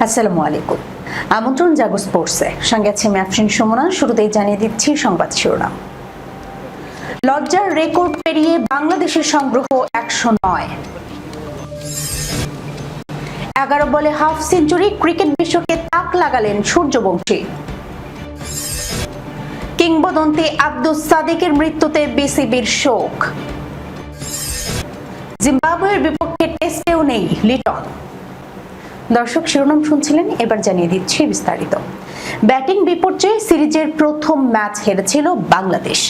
আসসালামু আলাইকুম। আমন্ত্রণ জাগো স্পোর্টসে, সঙ্গে আছে আমি আফরিন সুমনা। শুরুতেই জানিয়ে দিচ্ছি সংবাদ শিরোনাম। লজ্জার রেকর্ড পেরিয়ে বাংলাদেশের সংগ্রহ 109। 11 বলে হাফ সেঞ্চুরি, ক্রিকেট বিশ্বকে তাক লাগালেন সূর্যবংশী। কিংবদন্তি আব্দুস সাদিকের মৃত্যুতে বিসিবির শোক। জিম্বাবুয়ের বিপক্ষে টেস্টেও নেই লিটন। দর্শক, শিরোনাম শুনছিলেন, এবার জানিয়ে দিচ্ছি বিস্তারিত। ব্যাটিং বিপর্যয়ে সিরিজের প্রথম ম্যাচ হেরেছিল বাংলাদেশ।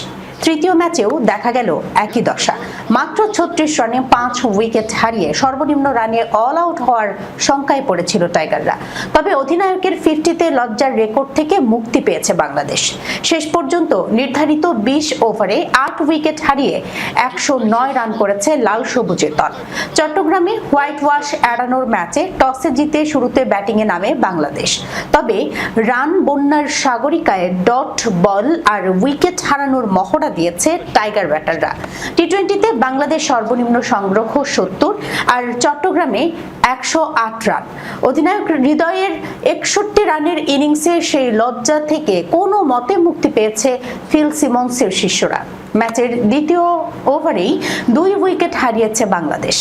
তৃতীয় ম্যাচেও দেখা গেল একই দশা। মাত্র 36 রানে 5 উইকেট হারিয়ে সর্বনিম্ন রানে অল আউট হওয়ার শঙ্কায় পড়েছিল টাইগাররা। তবে অধিনায়কের 50-তে লজ্জার রেকর্ড থেকে মুক্তি পেয়েছে বাংলাদেশ। শেষ পর্যন্ত নির্ধারিত 20 ওভারে 8 উইকেট হারিয়ে 109 রান করেছে লাল সবুজের দল। চট্টগ্রামে হোয়াইট ওয়াশ এড়ানোর ম্যাচে টসে জিতে শুরুতে ব্যাটিংয়ে নামে বাংলাদেশ। তবে রান বন্যার সাগরিকায় ডট বল আর উইকেট হারানোর মহড়া দিয়েছে টাইগার ব্যাটাররা। টি-20তে বাংলাদেশ সর্বনিম্ন সংগ্রহ 70 আর চট্টগ্রামে 108 রান। অধিনায়ক হৃদয়ের 61 রানের ইনিংসে সেই লজ্জা থেকে কোনো মতে মুক্তি পেয়েছে ফিল সিমন্সের শিষ্যরা। ম্যাচের দ্বিতীয় ওভারেই 2 উইকেট হারিয়েছে বাংলাদেশ।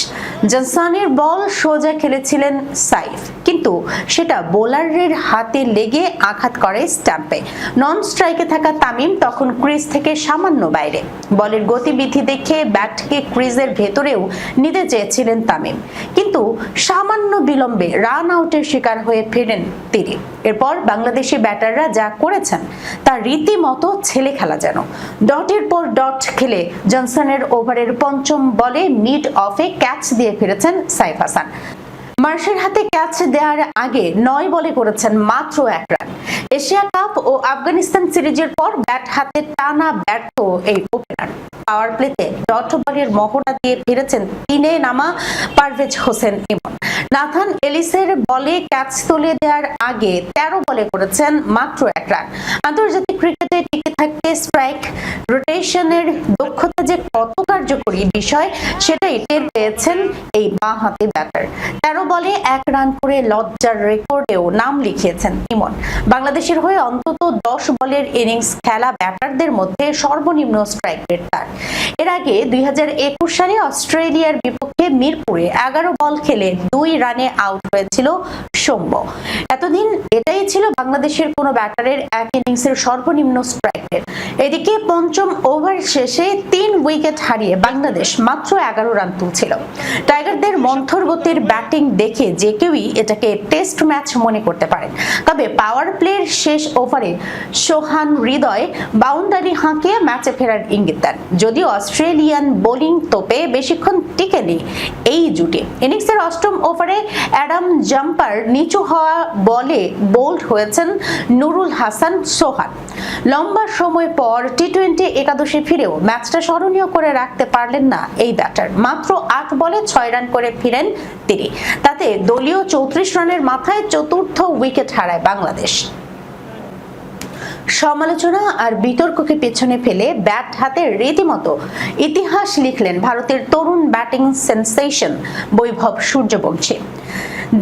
জনসনের বল সোজা খেলেছিলেন সাইফ, কিন্তু সেটা বোলারের হাতে লেগে আঘাত করে স্ট্যাম্পে। নন স্ট্রাইকে থাকা তামিম তখন ক্রিজ থেকে সামান্য বাইরে। বলের গতিবিধি দেখে ব্যাটকে ক্রিজের ভেতরেও নিতে চেয়েছিলেন তামিম, কিন্তু সামান্য বিলম্বে রান আউটের শিকার হয়ে ফেরেন তিনি। এরপর বাংলাদেশি ব্যাটাররা যা করেছেন তা রীতিমতো ছেলে খেলা যেন। ডটের পর ডট খেলে জনসনের ওভারের পঞ্চম বলে মিড অফে ক্যাচ দিয়ে ফিরেছেন সাইফ হাসান। মার্শের হাতে ক্যাচ দেওয়ার আগে 9 বলে করেছেন মাত্র 1 রান। এশিয়া কাপ ও আফগানিস্তান সিরিজের পর ব্যাট হাতে টানা ব্যর্থ এই ওপেনার। পাওয়ার প্লেতে ডট বলের মহড়া দিয়ে ফিরেছেন 3-এ নামা পারভেজ হোসেন ইমন। নাথান এলিসের বলে ক্যাচ তুলে দেওয়ার আগে 13 বলে করেছেন মাত্র 1 রান। আন্তর্জাতিক ক্রিকেটে টিকে থাকতে স্ট্রাইক রোটেশনের দক্ষতা যে কত কার্যকরী বিষয়, সেটাই টের পেয়েছেন এই বাঁ হাতে ব্যাটার। 13 বলে 1 রান করে লজ্জার রেকর্ডেও নাম লিখিয়েছেন ইমন। বাংলাদেশের হয়ে অন্তত 10 বলের ইনিংস খেলা ব্যাটারদের মধ্যে সর্বনিম্ন স্ট্রাইক রেট তার। এর আগে 2021 সালে অস্ট্রেলিয়ার বিপক্ষে মিরপুরে 11 বল খেলে 2 রানে আউট হয়েছিল সৌম্য। এতদিন এটাই ছিল বাংলাদেশের কোনো ব্যাটারের এক ইনিংসের সর্বনিম্ন স্ট্রাইক রেট। এদিকে পঞ্চম ওভার শেষে 3 উইকেট হারিয়ে বাংলাদেশ মাত্র 11 রান তুলছিল। টাইগারদের মন্থর গতির ব্যাটিং দেখে যে কেউই এটাকে টেস্ট ম্যাচ মনে করতে পারেন। তবে পাওয়ার প্লের শেষ ওভারে সোহান হৃদয় বাউন্ডারি হাঁকিয়ে ম্যাচে ফেরার ইঙ্গিত দেন। যদিও অস্ট্রেলিয়ান বোলিং তোপে বেশিক্ষণ টিকেনি এই জুটি। ইনিংসের 8ম ওভারে অ্যাডাম জাম্পার নিচু হওয়া বলে বোল্ড হয়েছেন নুরুল হাসান সোহান। লম্বা সময় পর টি-20 একাদশে ফিরেও ম্যাচটা স্মরণীয় করে রাখতে পারলেন না এই ব্যাটার। মাত্র 8 বলে 6 রান করে ফিরেন তিনি। তাতে দলীয় 34 রানের মাথায় চতুর্থ উইকেট হারায় বাংলাদেশ। সমালোচনা আর বিতর্ককে পেছনে ফেলে ব্যাট হাতে রীতিমতো ইতিহাস লিখলেন ভারতের তরুণ ব্যাটিং সেন্সেশন বৈভব সূর্যবংশী।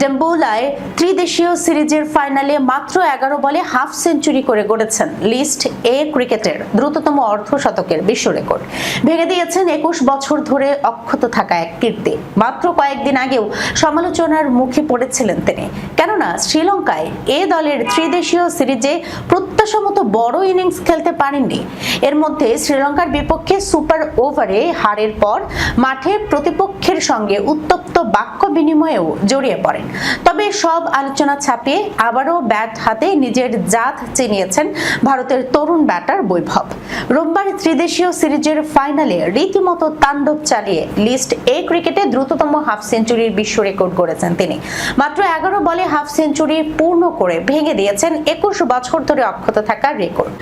ডেম্বুলায় ত্রিদেশীয় সিরিজের ফাইনালে মাত্র 11 বলে হাফ সেঞ্চুরি করে গড়েছেন লিস্ট এ ক্রিকেটের দ্রুততম অর্ধশতকের বিশ্ব রেকর্ড। ভেঙে দিয়েছেন 21 বছর ধরে অক্ষত থাকা এক কীর্তি। মাত্র কয়েকদিন আগেও সমালোচনার মুখে পড়েছিলেন তিনি, কেননা শ্রীলঙ্কায় এ দলের ত্রিদেশীয় সিরিজে প্রত্যাশামতো বড় ইনিংস খেলতে পারেননি। এর মধ্যে শ্রীলঙ্কার বিপক্ষে সুপার ওভারে হারের পর মাঠে প্রতিপক্ষের সঙ্গে উত্তপ্ত বাক্য বিনিময়েও জড়িয়ে পড়েন। তবে সব আলোচনা ছাপিয়ে আবারও ব্যাট হাতে নিজের জাত চিনিয়েছেন ভারতের তরুণ ব্যাটার বৈভব। রোববার ত্রিদেশীয় সিরিজের ফাইনালে রীতিমতো তাণ্ডব চালিয়ে লিস্ট এ ক্রিকেটে দ্রুততম হাফ সেঞ্চুরির বিশ্ব রেকর্ড গড়েছেন তিনি। মাত্র 11 বলে হাফ সেঞ্চুরি পূর্ণ করে ভেঙে দিয়েছেন 21 বছর ধরে অক্ষত থাকা থাকা রেকর্ড।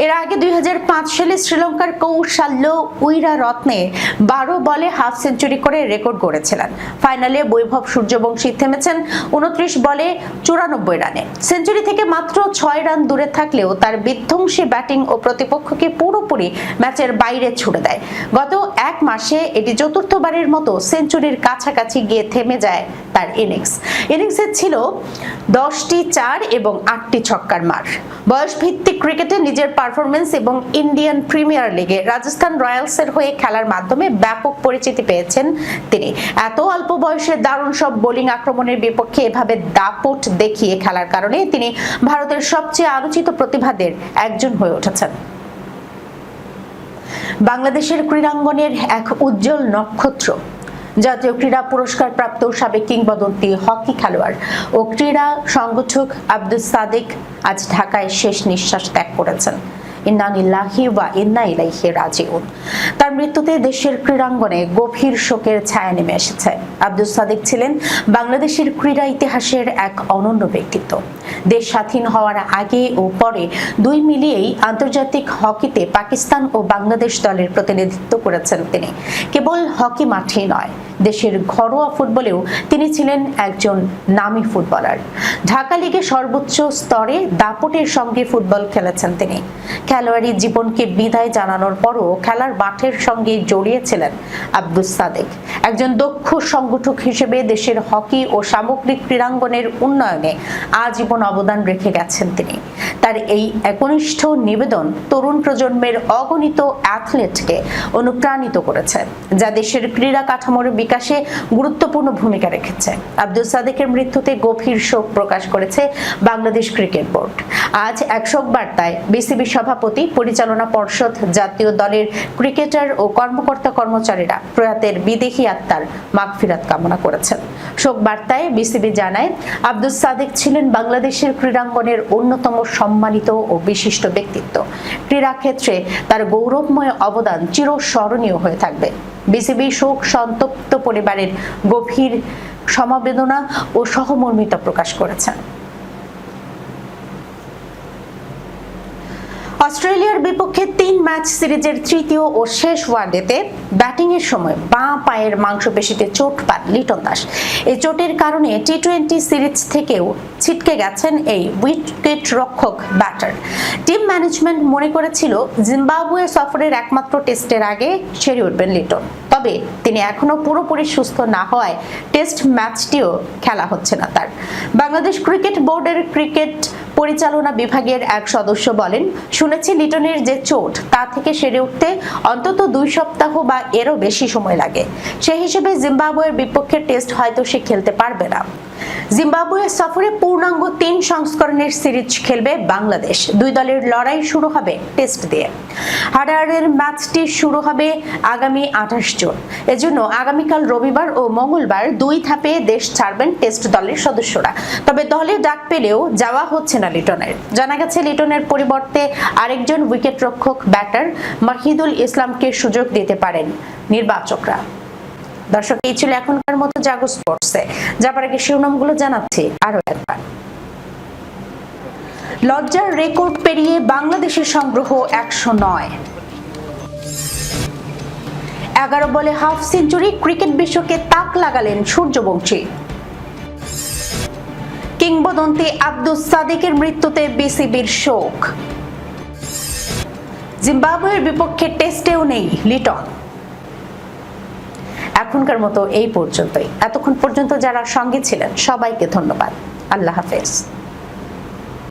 এর আগে 2005 সালে শ্রীলঙ্কার কৌশাল্য উইরারত্নে 12 বলে হাফ সেঞ্চুরি করে রেকর্ড গড়েছিলেন। ফাইনালে বৈভব সূর্যবংশী থেমেছেন 29 বলে 94 রানে। সেঞ্চুরি থেকে মাত্র 6 রান দূরে থাকলেও তার বিধ্বংসী ব্যাটিং ও প্রতিপক্ষকে পুরোপুরি ম্যাচের বাইরে ছুড়ে দেয়। গত এক মাসে এটি চতুর্থবারের মতো সেঞ্চুরির কাছাকাছি গিয়ে থেমে যায় তার ইনিংসে ছিল 10টি 4 এবং 8টি ছক্কার মার। বয়স ভিত্তিক ক্রিকেটে নিজের পারফরমেন্স এবং ইন্ডিয়ান প্রিমিয়ার লিগে রাজস্থান রয়্যালসের হয়ে খেলার মাধ্যমে ব্যাপক পরিচিতি পেয়েছেন তিনি। এত অল্প বয়সে দারুণ সব বোলিং আক্রমণের বিপক্ষে এভাবে দাপট দেখিয়ে খেলার কারণে তিনি ভারতের সবচেয়ে আলোচিত প্রতিভাদের একজন হয়ে উঠেছেন। বাংলাদেশের ক্রীড়াঙ্গনের এক উজ্জ্বল নক্ষত্র, জাতীয় ক্রীড়া পুরস্কার প্রাপ্ত সাবেক কিংবদন্তি হকি খেলোয়াড় ও ক্রীড়া সংগঠক আব্দুস সাদিক আজ ঢাকায় শেষ নিঃশ্বাস ত্যাগ করেছেন। ইন্না লিল্লাহি ওয়া ইন্না ইলাইহি রাজিউন। তার মৃত্যুতে দেশের ক্রীড়াঙ্গনে গভীর শোকের ছায়া নেমে এসেছে। আব্দুস সাদিক ছিলেন বাংলাদেশের ক্রীড়া ইতিহাসের এক অনন্য ব্যক্তিত্ব। দেশ স্বাধীন হওয়ার আগে ও পরে দুই মিলিয়েই আন্তর্জাতিক হকিতে পাকিস্তান ও বাংলাদেশ দলের প্রতিনিধিত্ব করেছেন তিনি। কেবল হকি মাঠেই নয়, দেশের ঘরোয়া ফুটবলেও তিনি ছিলেন একজন নামী ফুটবলার। ঢাকা লিগে সর্বোচ্চ স্তরে দাপটের সঙ্গে ফুটবল খেলেছেন তিনি। খেলোয়াড়ি জীবনকে বিদায় জানানোর পরও খেলার মাঠের সঙ্গে জড়িয়েছিলেন আব্দুস সাদিক। একজন দক্ষ সংগঠক হিসেবে দেশের হকি ও সামগ্রিক ক্রীড়াঙ্গনের উন্নয়নে আজীবন অবদান রেখে গেছেন তিনি। তার এই একনিষ্ঠ নিবেদন তরুণ প্রজন্মের অগণিত অ্যাথলেটকে অনুপ্রাণিত করেছে, যা দেশের ক্রীড়া কাঠামোর বিকাশে গুরুত্বপূর্ণ ভূমিকা রেখেছে। আব্দুস সাদিকের মৃত্যুতে গভীর শোক প্রকাশ করেছে বাংলাদেশ ক্রিকেট বোর্ড। আজ এক শোক বার্তায় বিসিবি সভাপতি, পরিচালনা পর্ষদ, জাতীয় দলের ক্রিকেটার ও কর্মকর্তা কর্মচারীরা প্রয়াতের বিদেহী আত্মার মাগফিরাত কামনা করেছেন। শোক বার্তায় বিসিবি জানায়, আব্দুস সাদিক ছিলেন বাংলাদেশের ক্রীড়াঙ্গনের অন্যতম সম্মানিত ও বিশিষ্ট ব্যক্তিত্ব। ক্রীড়া ক্ষেত্রে তার গৌরবময় অবদান চিরস্মরণীয় হয়ে থাকবে। বিসিবি শোক সন্তপ্ত পরিবারের গভীর সমবেদনা ও সহমর্মিতা প্রকাশ করেছেন। অস্ট্রেলিয়ার বিপক্ষে 3 ম্যাচ সিরিজের তৃতীয় ও শেষ ওয়ানডেতে ব্যাটিং এর সময় বাঁ পায়ের মাংসপেশিতে চোট পান লিটন দাস। এই চোটের কারণে টি-20 সিরিজ থেকেও ছিটকে গেছেন এই উইকেট রক্ষক ব্যাটার। টিম ম্যানেজমেন্ট মনে করেছিল জিম্বাবুয়ে সফরের একমাত্র টেস্টের আগে সেরে উঠবেন লিটন, তবে তিনি এখনো পুরোপুরি সুস্থ না হওয়ায় টেস্ট ম্যাচটিও খেলা হচ্ছে না তার। বাংলাদেশ ক্রিকেট বোর্ডের ক্রিকেট পরিচালনা বিভাগের এক সদস্য বলেন, শুনেছি লিটনের যে চোট তা থেকে সেরে উঠতে অন্তত 2 সপ্তাহ বা এরও বেশি সময় লাগে। সেই হিসেবে জিম্বাবুয়ের বিপক্ষে টেস্ট হয়তো সে খেলতে পারবে না। জিম্বাবুয়ে সফরে পূর্ণাঙ্গ 3 সংস্করণের সিরিজ খেলবে বাংলাদেশ। 2 দলের লড়াই শুরু হবে টেস্ট দিয়ে। হাডারের ম্যাচটি শুরু হবে আগামী 28 জুন। এজন্য আগামীকাল রবিবার ও মঙ্গলবার 2 ধাপে দেশ ছাড়বেন টেস্ট দলের সদস্যরা। তবে দলে ডাক পেলেও যাওয়া হচ্ছে না লিটনের। জানা গেছে লিটনের পরিবর্তে আরেকজন উইকেট রক্ষক ব্যাটার মাহিদুল ইসলামকে সুযোগ দিতে পারেন নির্বাচকরা। দর্শক, এই ছিল এখনকার মতো জাগো স্পোর্টসে। যাবার আগে শিরোনামগুলো জানাচ্ছি আরো একবার। লজ্জার রেকর্ড পেরিয়ে বাংলাদেশের সংগ্রহ 109। 11 বলে হাফ সেঞ্চুরি, ক্রিকেট বিশ্বকে তাক লাগালেন সূর্যবংশী। কিংবদন্তি আব্দুস সাদিকের মৃত্যুতে বিসিবির শোক। জিম্বাবুয়ের বিপক্ষে টেস্টেও নেই লিটন। এখনকার মতো এই পর্যন্তই। এতক্ষণ পর্যন্ত যারা সঙ্গে ছিলেন সবাইকে ধন্যবাদ। আল্লাহ হাফেজ।